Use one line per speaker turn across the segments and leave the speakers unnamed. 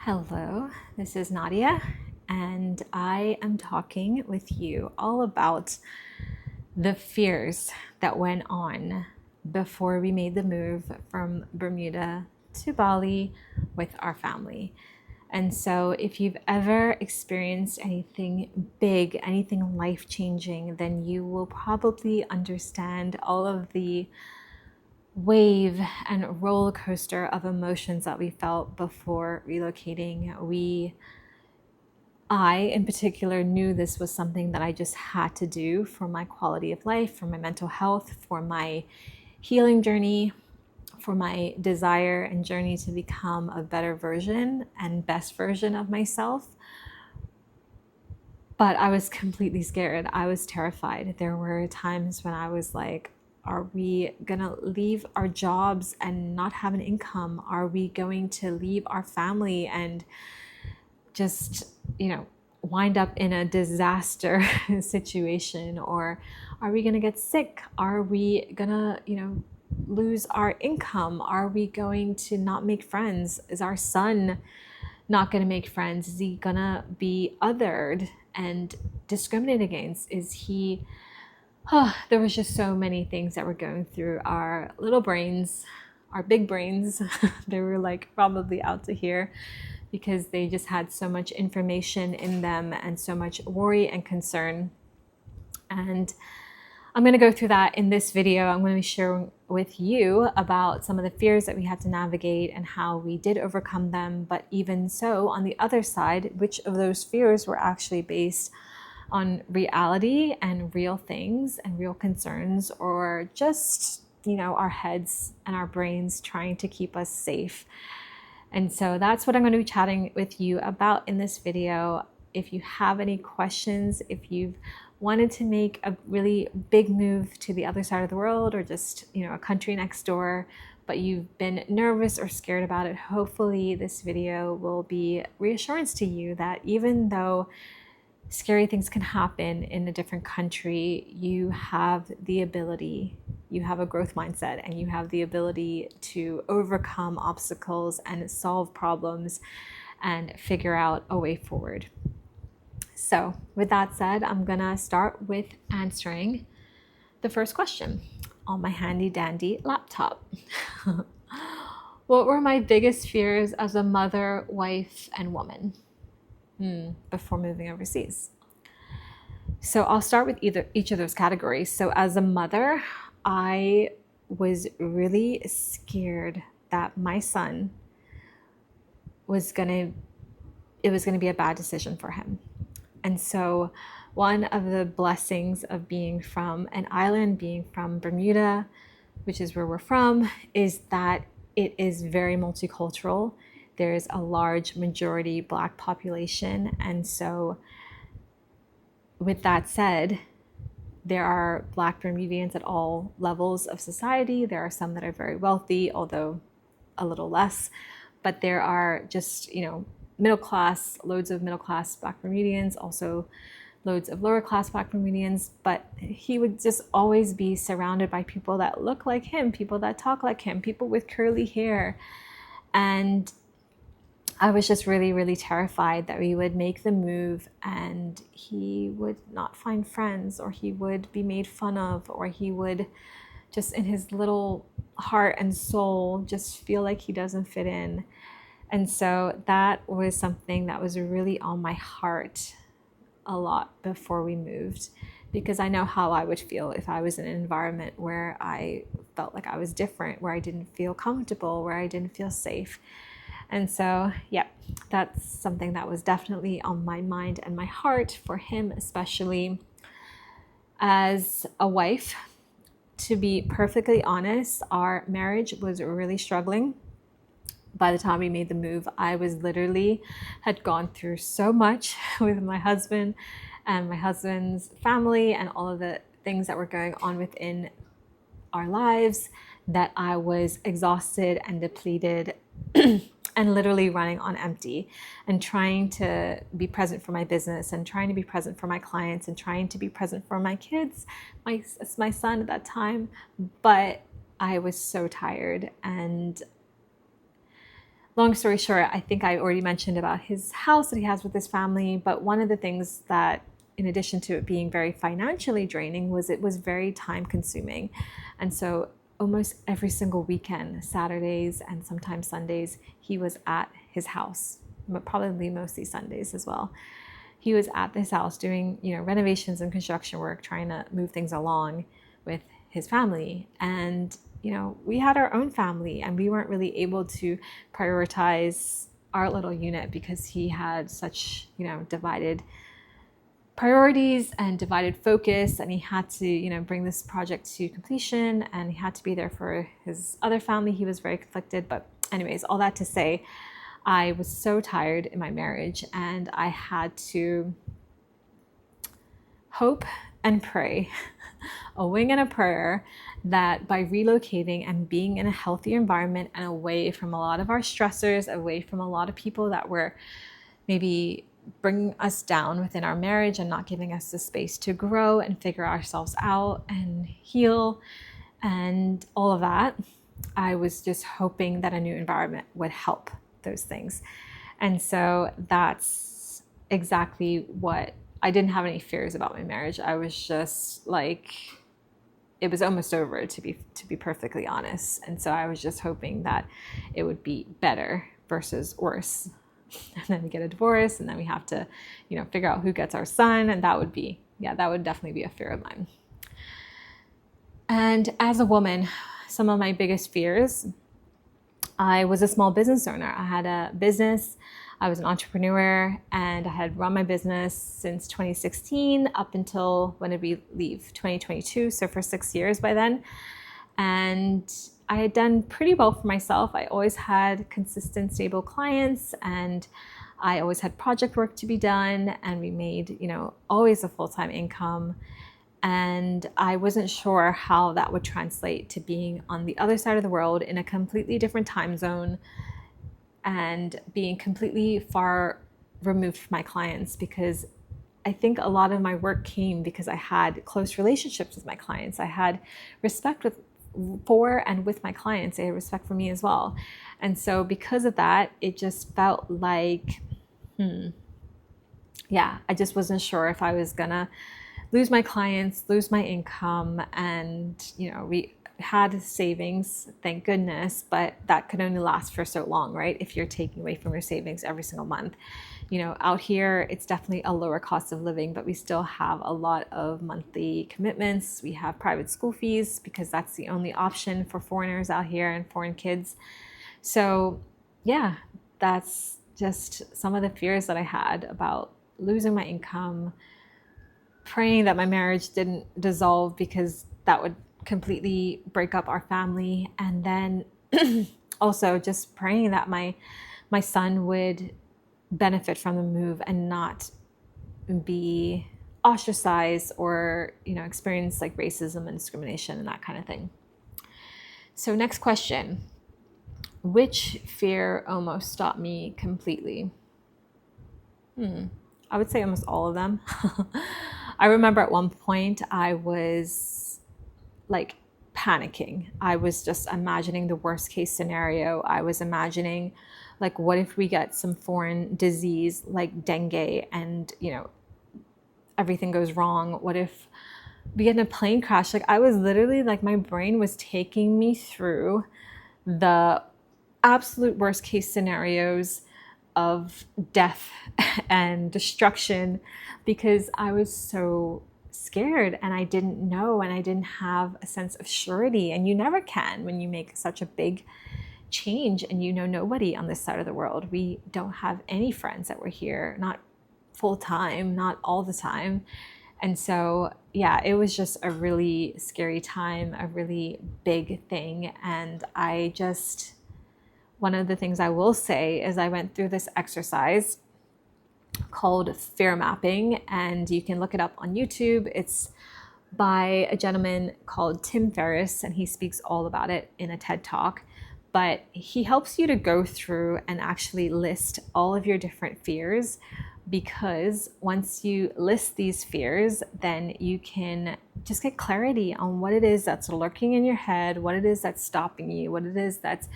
Hello, this is Nadia, and I am talking with you all about the fears that went on before we made the move from Bermuda to Bali with our family. And so, if you've ever experienced anything big, anything life changing, then you will probably understand all of the wave and roller coaster of emotions that we felt before relocating. I, in particular, knew this was something that I just had to do for my quality of life, for my mental health, for my healing journey, for my desire and journey to become a better version and best version of myself. But I was completely scared. I was terrified. There were times when I was like, are we gonna leave our jobs and not have an income? Are we going to leave our family and just, wind up in a disaster situation? Or are we going to get sick? Are we going to, lose our income? Are we going to not make friends? Is our son not going to make friends? Is he going to be othered and discriminated against? Is he, there was just so many things that were going through our little brains, our big brains. They were like probably out to here because they just had so much information in them and so much worry and concern. And I'm going to go through that in this video. I'm going to be sharing with you about some of the fears that we had to navigate and how we did overcome them. But even so, on the other side, which of those fears were actually based on reality and real things and real concerns, or just, our heads and our brains trying to keep us safe. And so that's what I'm going to be chatting with you about in this video. If you have any questions, if you've wanted to make a really big move to the other side of the world, or just, a country next door, but you've been nervous or scared about it, hopefully this video will be reassurance to you that even though scary things can happen in a different country, you have the ability, you have a growth mindset, and you have the ability to overcome obstacles and solve problems and figure out a way forward. So with that said, I'm gonna start with answering the first question on my handy dandy laptop. What were my biggest fears as a mother, wife, and woman before moving overseas? So I'll start with each of those categories. So as a mother, I was really scared that my son it was gonna be a bad decision for him. And so one of the blessings of being from an island, being from Bermuda, which is where we're from, is that it is very multicultural. There's a large majority Black population. And so with that said, there are Black Bermudians at all levels of society. There are some that are very wealthy, although a little less. But there are just, middle class, loads of middle class Black Bermudians, also loads of lower class Black Bermudians. But he would just always be surrounded by people that look like him, people that talk like him, people with curly hair. And I was just really, really terrified that we would make the move and he would not find friends, or he would be made fun of, or he would just in his little heart and soul just feel like he doesn't fit in. And so that was something that was really on my heart a lot before we moved, because I know how I would feel if I was in an environment where I felt like I was different, where I didn't feel comfortable, where I didn't feel safe. And so, yeah, that's something that was definitely on my mind and my heart for him, especially as a wife. To be perfectly honest, our marriage was really struggling. By the time we made the move, I was literally had gone through so much with my husband and my husband's family and all of the things that were going on within our lives that I was exhausted and depleted and literally running on empty, and trying to be present for my business and trying to be present for my clients and trying to be present for my kids, my son at that time. But I was so tired, and long story short, I think I already mentioned about his house that he has with his family. But one of the things that, in addition to it being very financially draining, was it was very time consuming. And so almost every single weekend, Saturdays and sometimes Sundays, he was at his house, but probably mostly Sundays as well. He was at this house doing, renovations and construction work, trying to move things along with his family. And, we had our own family and we weren't really able to prioritize our little unit because he had such, divided priorities and divided focus, and he had to bring this project to completion, and he had to be there for his other family. He was very conflicted. But anyways, all that to say, I was so tired in my marriage, and I had to hope and pray, a wing and a prayer, that by relocating and being in a healthier environment and away from a lot of our stressors, away from a lot of people that were maybe bringing us down within our marriage and not giving us the space to grow and figure ourselves out and heal and all of that, I was just hoping that a new environment would help those things. And so that's exactly what I didn't have any fears about my marriage. I was just like, it was almost over, to be perfectly honest. And so I was just hoping that it would be better versus worse. And then we get a divorce, and then we have to, figure out who gets our son. And that would definitely be a fear of mine. And as a woman, some of my biggest fears, I was a small business owner. I had a business. I was an entrepreneur, and I had run my business since 2016 up until, when did we leave? 2022. So for 6 years by then. And I had done pretty well for myself. I always had consistent, stable clients, and I always had project work to be done, and we made, always a full-time income. And I wasn't sure how that would translate to being on the other side of the world in a completely different time zone and being completely far removed from my clients, because I think a lot of my work came because I had close relationships with my clients. I had respect for and with my clients. They had respect for me as well. And so because of that, it just felt like, I just wasn't sure if I was gonna lose my clients, lose my income. And, we had savings, thank goodness, but that could only last for so long, right? If you're taking away from your savings every single month. Out here, it's definitely a lower cost of living, but we still have a lot of monthly commitments. We have private school fees because that's the only option for foreigners out here and foreign kids. So yeah, that's just some of the fears that I had about losing my income, praying that my marriage didn't dissolve because that would completely break up our family. And then also just praying that my son would benefit from the move and not be ostracized or, experience like racism and discrimination and that kind of thing. So next question, which fear almost stopped me completely? I would say almost all of them. I remember at one point I was like panicking. I was just imagining the worst case scenario. I was imagining like, what if we get some foreign disease like dengue and, everything goes wrong? What if we get in a plane crash? Like I was literally like, my brain was taking me through the absolute worst case scenarios of death and destruction because I was so scared and I didn't know and I didn't have a sense of surety. And you never can when you make such a big change and nobody on this side of the world. We don't have any friends that were here, not full time, not all the time. And so, yeah, it was just a really scary time, a really big thing. And one of the things I will say is I went through this exercise called fear mapping, and you can look it up on YouTube. It's by a gentleman called Tim Ferriss, and he speaks all about it in a TED Talk. But he helps you to go through and actually list all of your different fears, because once you list these fears, then you can just get clarity on what it is that's lurking in your head, what it is that's stopping you, what it is that's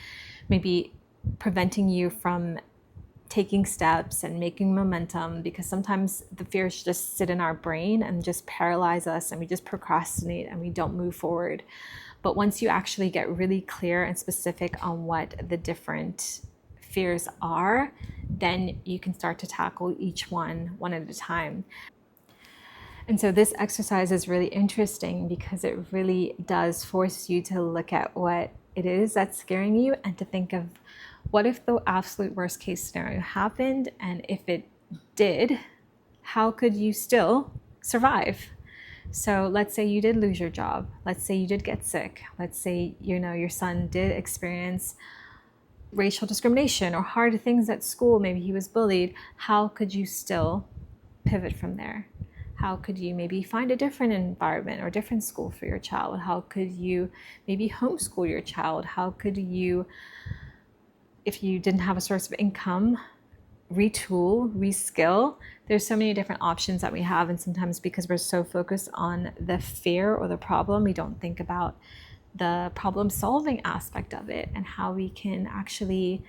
maybe preventing you from taking steps and making momentum, because sometimes the fears just sit in our brain and just paralyze us, and we just procrastinate and we don't move forward. But once you actually get really clear and specific on what the different fears are, then you can start to tackle each one at a time. And so this exercise is really interesting because it really does force you to look at what it is that's scaring you, and to think of, what if the absolute worst case scenario happened? And if it did, how could you still survive? So let's say you did lose your job. Let's say you did get sick. Let's say, your son did experience racial discrimination or hard things at school. Maybe he was bullied. How could you still pivot from there? How could you maybe find a different environment or different school for your child? How could you maybe homeschool your child? How could you, if you didn't have a source of income, retool, reskill? There's so many different options that we have. And sometimes because we're so focused on the fear or the problem, we don't think about the problem solving aspect of it, and how we can actually,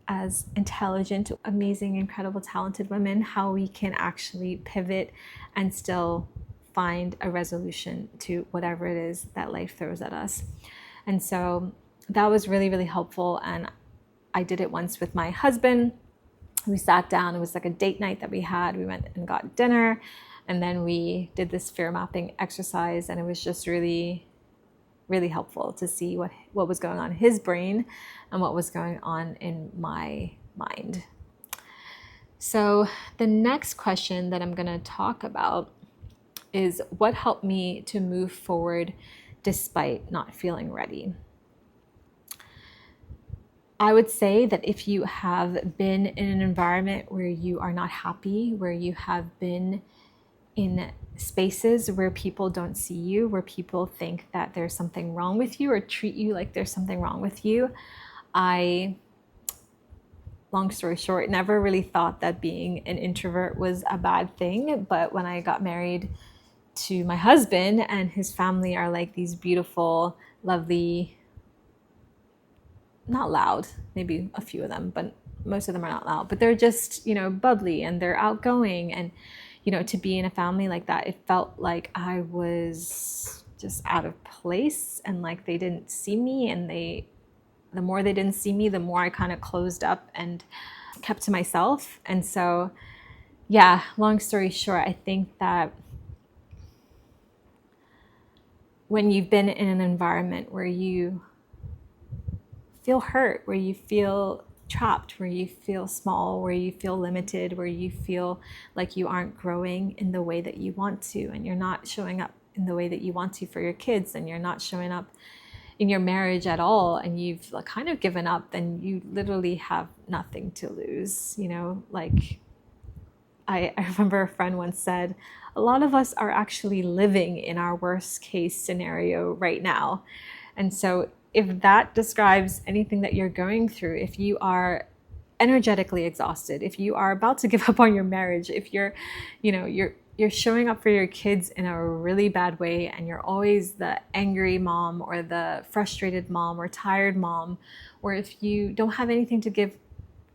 as intelligent, amazing, incredible, talented women, how we can actually pivot and still find a resolution to whatever it is that life throws at us. And so that was really, really helpful. And I did it once with my husband. We sat down. It was like a date night that we had. We went and got dinner, and then we did this fear mapping exercise. And it was just really, really helpful to see what was going on in his brain and what was going on in my mind. So the next question that I'm going to talk about is, what helped me to move forward despite not feeling ready? I would say that if you have been in an environment where you are not happy, where you have been in spaces where people don't see you, where people think that there's something wrong with you or treat you like there's something wrong with you, long story short, never really thought that being an introvert was a bad thing. But when I got married to my husband, and his family are like these beautiful, lovely, not loud, maybe a few of them, but most of them are not loud, but they're just, bubbly, and they're outgoing. And, to be in a family like that, it felt like I was just out of place, and like they didn't see me. And the more they didn't see me, the more I kind of closed up and kept to myself. And so, yeah, long story short, I think that when you've been in an environment where you feel hurt, where you feel trapped, where you feel small, where you feel limited, where you feel like you aren't growing in the way that you want to, and you're not showing up in the way that you want to for your kids, and you're not showing up in your marriage at all, and you've kind of given up, then you literally have nothing to lose. Like I remember a friend once said, a lot of us are actually living in our worst case scenario right now. And so if that describes anything that you're going through, if you are energetically exhausted, if you are about to give up on your marriage, if you're showing up for your kids in a really bad way, and you're always the angry mom or the frustrated mom or tired mom, or if you don't have anything to give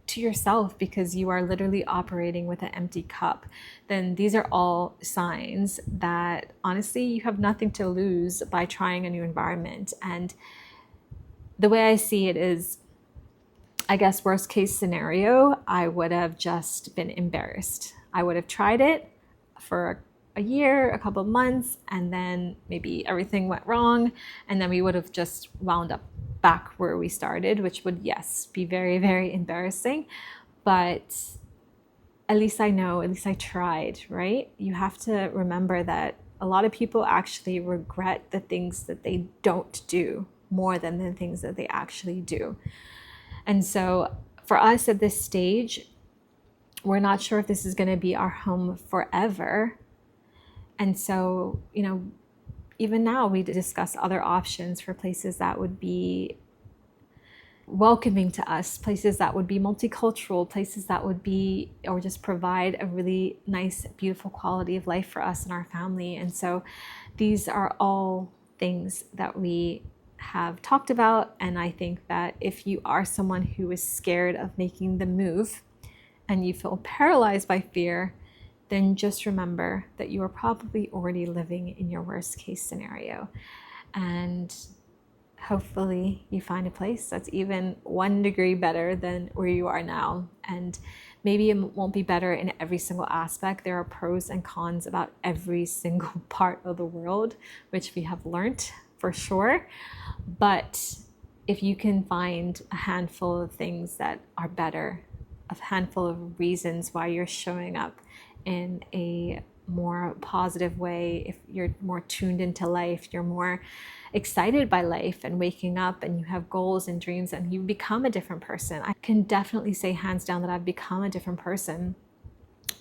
to yourself because you are literally operating with an empty cup, then these are all signs that honestly you have nothing to lose by trying a new environment. And the way I see it is, I guess worst case scenario, I would have just been embarrassed. I would have tried it for a year, a couple of months, and then maybe everything went wrong, and then we would have just wound up back where we started, which would, yes, be very, very embarrassing. But at least I know, at least I tried, right? You have to remember that a lot of people actually regret the things that they don't do more than the things that they actually do. And so for us at this stage, we're not sure if this is going to be our home forever. And so, even now we discuss other options for places that would be welcoming to us, places that would be multicultural, places that would be, or just provide a really nice, beautiful quality of life for us and our family. And so these are all things that we have talked about. And I think that if you are someone who is scared of making the move and you feel paralyzed by fear, then just remember that you are probably already living in your worst case scenario. And hopefully you find a place that's even 1 degree better than where you are now. And maybe it won't be better in every single aspect. There are pros and cons about every single part of the world, which we have learned for sure. But if you can find a handful of things that are better, a handful of reasons why you're showing up in a more positive way, if you're more tuned into life, you're more excited by life and waking up, and you have goals and dreams, and you become a different person. I can definitely say hands down that I've become a different person.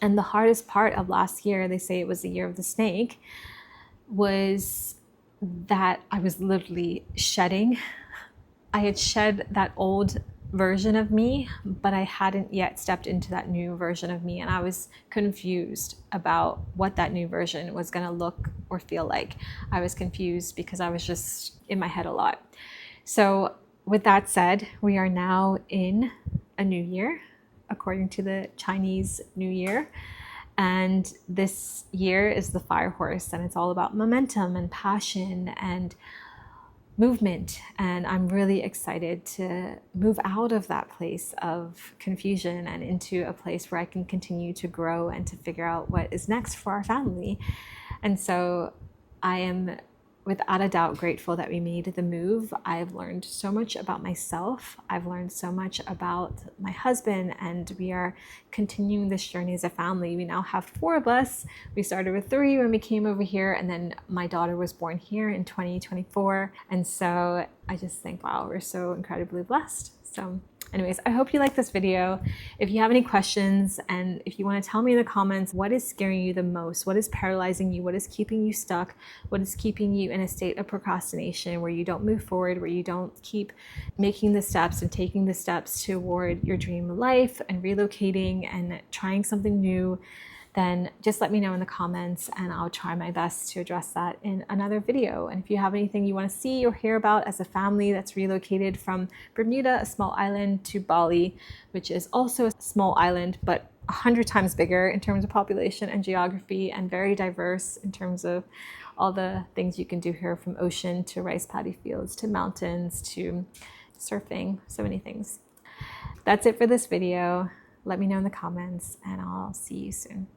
And the hardest part of last year, they say it was the year of the snake, was that I was literally shedding. I had shed that old version of me, but I hadn't yet stepped into that new version of me. And I was confused about what that new version was going to look or feel like. I was confused because I was just in my head a lot. So with that said, we are now in a new year, according to the Chinese New Year. And this year is the fire horse, and it's all about momentum and passion and movement. And I'm really excited to move out of that place of confusion and into a place where I can continue to grow and to figure out what is next for our family. And so I am without a doubt grateful that we made the move. I've learned so much about myself. I've learned so much about my husband, and we are continuing this journey as a family. We now have 4 of us. We started with 3 when we came over here, and then my daughter was born here in 2024. And so I just think, wow, we're so incredibly blessed. So anyways, I hope you like this video. If you have any questions, and if you want to tell me in the comments, what is scaring you the most? What is paralyzing you? What is keeping you stuck? What is keeping you in a state of procrastination where you don't move forward, where you don't keep making the steps and taking the steps toward your dream life and relocating and trying something new? Then just let me know in the comments, and I'll try my best to address that in another video. And if you have anything you want to see or hear about as a family that's relocated from Bermuda, a small island, to Bali, which is also a small island, but 100 times bigger in terms of population and geography, and very diverse in terms of all the things you can do here, from ocean to rice paddy fields to mountains to surfing, so many things. That's it for this video. Let me know in the comments, and I'll see you soon.